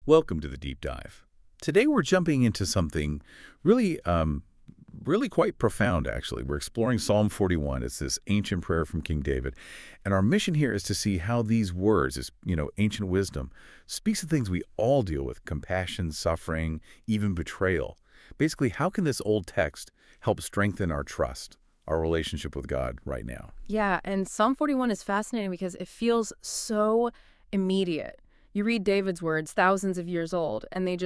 Welcome to the deep dive. Today we're jumping into something really, really quite profound, actually. We're exploring Psalm 41. It's this ancient prayer from King David. And our mission here is to see how these words, this, ancient wisdom, speaks of things we all deal with: compassion, suffering, even betrayal. Basically, how can this old text help strengthen our trust, our relationship with God right now? Yeah, and Psalm 41 is fascinating because it feels so immediate. You read David's words, thousands of years old, and they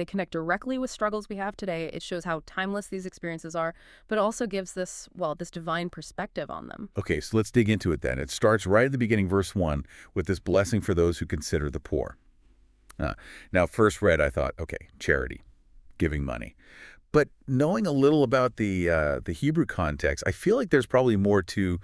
connect directly with struggles we have today. It shows how timeless these experiences are, but also gives this divine perspective on them. Okay, so let's dig into it then. It starts right at the beginning, verse 1, with this blessing for those who consider the poor. Now, first read, I thought, okay, charity, giving money. But knowing a little about the Hebrew context, I feel like there's probably more to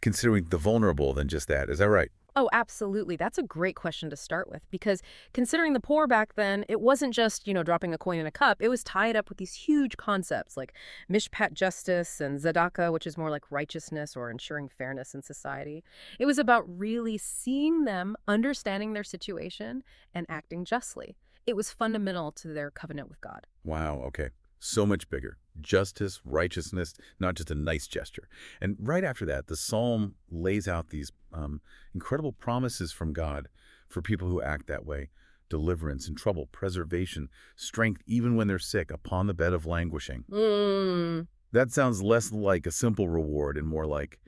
considering the vulnerable than just that. Is that right? Oh, absolutely. That's a great question to start with because considering the poor back then, it wasn't just, dropping a coin in a cup. It was tied up with these huge concepts like mishpat justice and tzedakah, which is more like righteousness or ensuring fairness in society. It was about really seeing them, understanding their situation, and acting justly. It was fundamental to their covenant with God. Wow, okay. So much bigger. Justice, righteousness, not just a nice gesture. And right after that, the psalm lays out these incredible promises from God for people who act that way: deliverance in trouble, preservation, strength even when they're sick, upon the bed of languishing. Mm. That sounds less like a simple reward and more like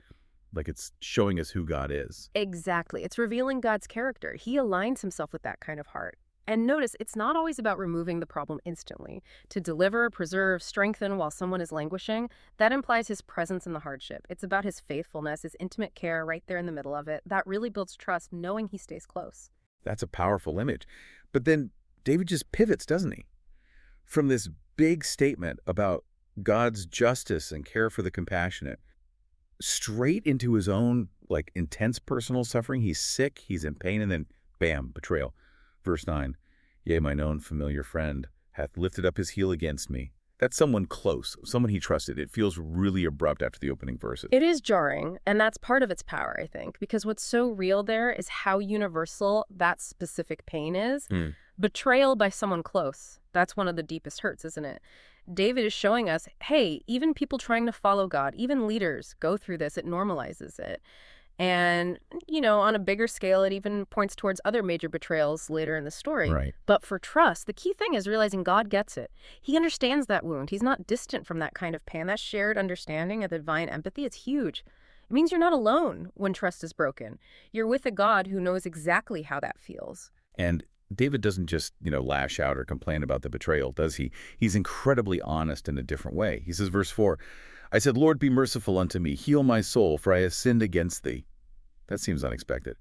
it's showing us who God is. Exactly. It's revealing God's character. He aligns himself with that kind of heart. And notice, it's not always about removing the problem instantly. To deliver, preserve, strengthen while someone is languishing, that implies his presence in the hardship. It's about his faithfulness, his intimate care right there in the middle of it. That really builds trust, knowing he stays close. That's a powerful image. But then David just pivots, doesn't he? From this big statement about God's justice and care for the compassionate, straight into his own, intense personal suffering. He's sick, he's in pain, and then, bam, betrayal. Verse 9, yea, my known familiar friend hath lifted up his heel against me. That's someone close, someone he trusted. It feels really abrupt after the opening verses. It is jarring, and that's part of its power, I think, because what's so real there is how universal that specific pain is. Betrayal by someone close, that's one of the deepest hurts, isn't it? David is showing us, hey, even people trying to follow God, even leaders go through this. It normalizes it. And, on a bigger scale, it even points towards other major betrayals later in the story. Right. But for trust, the key thing is realizing God gets it. He understands that wound. He's not distant from that kind of pain. That shared understanding of the divine empathy, it's huge. It means you're not alone when trust is broken. You're with a God who knows exactly how that feels. And David doesn't just, lash out or complain about the betrayal, does he? He's incredibly honest in a different way. He says, verse 4, I said, Lord, be merciful unto me. Heal my soul, for I have sinned against thee. That seems unexpected.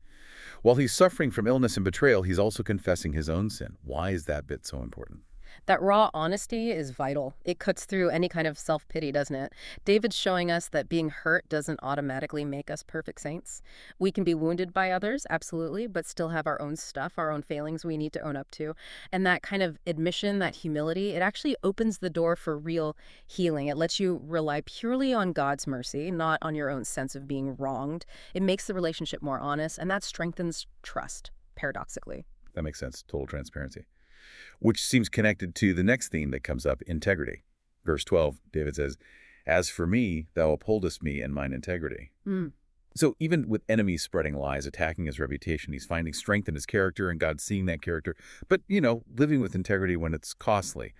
While he's suffering from illness and betrayal, he's also confessing his own sin. Why is that bit so important? That raw honesty is vital. It cuts through any kind of self-pity, doesn't it? David's showing us that being hurt doesn't automatically make us perfect saints. We can be wounded by others, absolutely, but still have our own stuff, our own failings we need to own up to. And that kind of admission, that humility, it actually opens the door for real healing. It lets you rely purely on God's mercy, not on your own sense of being wronged. It makes the relationship more honest, and that strengthens trust, paradoxically. That makes sense. Total transparency. Which seems connected to the next theme that comes up, integrity. Verse 12, David says, as for me, thou upholdest me in mine integrity. So even with enemies spreading lies, attacking his reputation, he's finding strength in his character and God seeing that character. But, living with integrity when it's costly.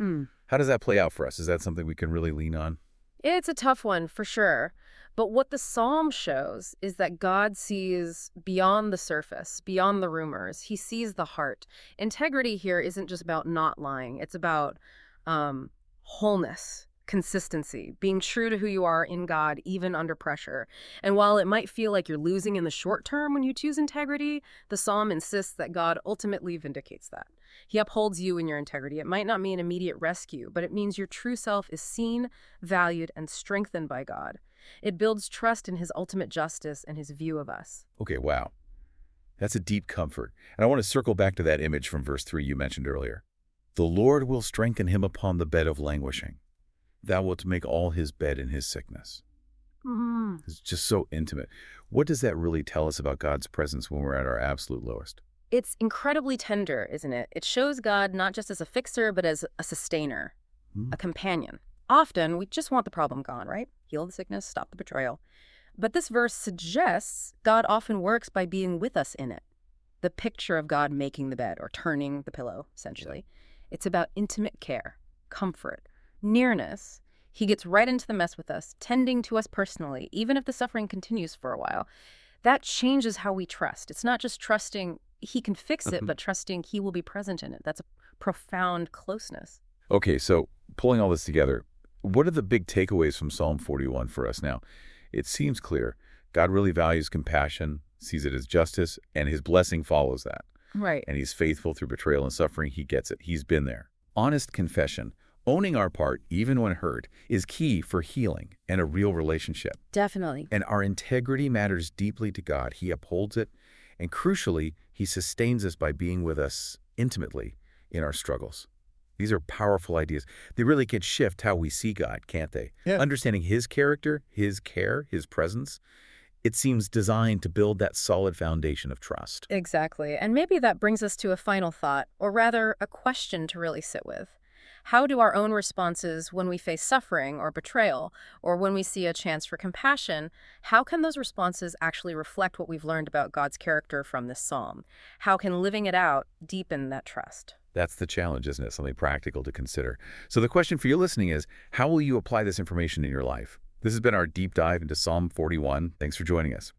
How does that play out for us? Is that something we can really lean on? It's a tough one, for sure. But what the psalm shows is that God sees beyond the surface, beyond the rumors. He sees the heart. Integrity here isn't just about not lying. It's about wholeness, consistency, being true to who you are in God, even under pressure. And while it might feel like you're losing in the short term when you choose integrity, the psalm insists that God ultimately vindicates that. He upholds you in your integrity. It might not mean immediate rescue, but it means your true self is seen, valued, and strengthened by God. It builds trust in his ultimate justice and his view of us. Okay, wow. That's a deep comfort. And I want to circle back to that image from verse 3 you mentioned earlier. The Lord will strengthen him upon the bed of languishing. Thou wilt make all his bed in his sickness. It's just so intimate. What does that really tell us about God's presence when we're at our absolute lowest? It's incredibly tender, isn't it? It shows God not just as a fixer, but as a sustainer, Hmm. a companion. Often, we just want the problem gone, right? Heal the sickness, stop the betrayal. But this verse suggests God often works by being with us in it. The picture of God making the bed or turning the pillow, essentially. It's about intimate care, comfort, nearness. He gets right into the mess with us, tending to us personally, even if the suffering continues for a while. That changes how we trust. It's not just trusting he can fix it, Mhm. but trusting he will be present in it. That's a profound closeness. Okay, so pulling all this together, what are the big takeaways from Psalm 41 for us now? It seems clear. God really values compassion, sees it as justice, and his blessing follows that. Right. And he's faithful through betrayal and suffering. He gets it. He's been there. Honest confession, owning our part, even when hurt, is key for healing and a real relationship. Definitely. And our integrity matters deeply to God. He upholds it. And crucially, he sustains us by being with us intimately in our struggles. These are powerful ideas. They really can shift how we see God, can't they? Yeah. Understanding his character, his care, his presence, it seems designed to build that solid foundation of trust. Exactly. And maybe that brings us to a final thought, or rather, a question to really sit with. How do our own responses when we face suffering or betrayal, or when we see a chance for compassion, how can those responses actually reflect what we've learned about God's character from this psalm? How can living it out deepen that trust? That's the challenge, isn't it? Something practical to consider. So the question for you listening is, how will you apply this information in your life? This has been our deep dive into Psalm 41. Thanks for joining us.